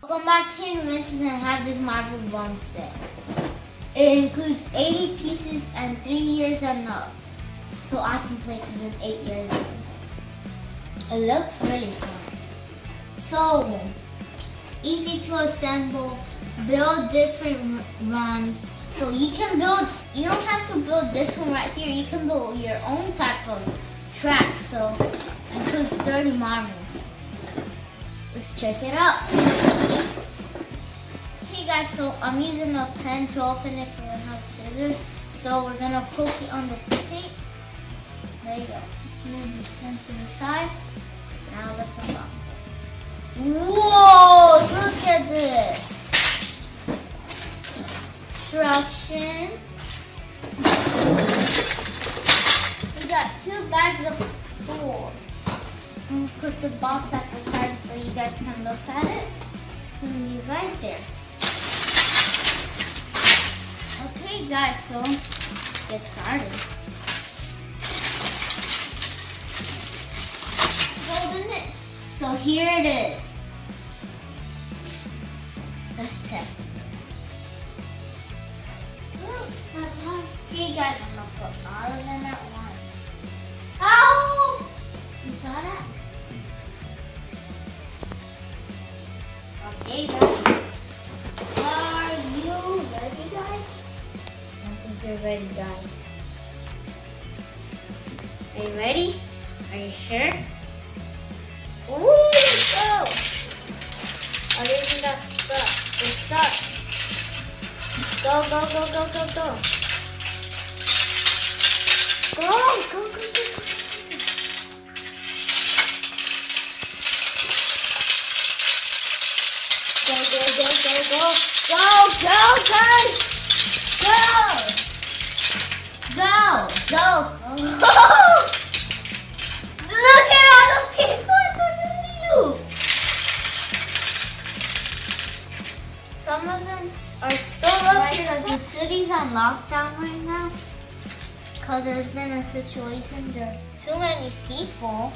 Welcome back to Avengers, and I have this Marvel One set. It includes 80 pieces and 3 years and up. So I can play for them 8 years old. It looks really fun. So, easy to assemble, build different runs. So you can build, you don't have to build this one right here. You can build your own type of track. So, it includes 30 Marvels. Let's check it out. Hey guys, so I'm using a pen to open it, but I don't have scissors. So we're gonna poke it on the tape. There you go. Let's move the pen to the side. Now let's unbox it. Whoa! Look at this. Instructions. We got 2 bags of 4. I'm gonna put the box at the side so you guys can look at it. It's gonna be right there. Okay guys, so let's get started. Holding it. So here it is. Let's test. Okay guys, I'm gonna put all of them at once. Oh! You saw that? Okay guys. Are you ready guys? I don't think you're ready guys. Are you ready? Are you sure? Ooh, let's go! Oh, they even got stuck. They're stuck. Go, go, go, go, go, go. Go, go, go, go, go. Go, go, go, go, go. Go, go, guys. Go. Go, go. Look at all the people in the loop. Some of them are still up because the city's on lockdown right now. Because there's been a situation, there's too many people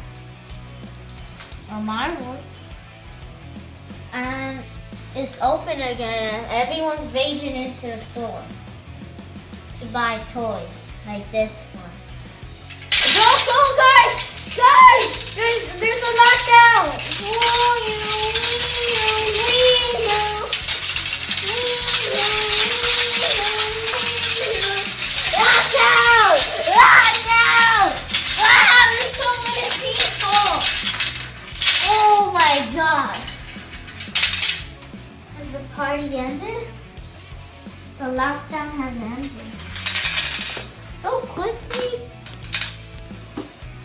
on Marvels. And it's open again and everyone's raging into the store to buy toys like this one. Go, go guys! Guys! There's a lockdown! Lockdown! Lockdown! Wow, there's so many people! Oh my god! Has the party ended? The lockdown has ended. So quickly.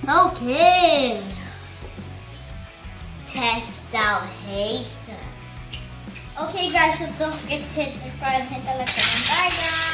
Okay. Test out Hasten. Okay guys, so don't forget to hit subscribe and hit the like button. Bye guys.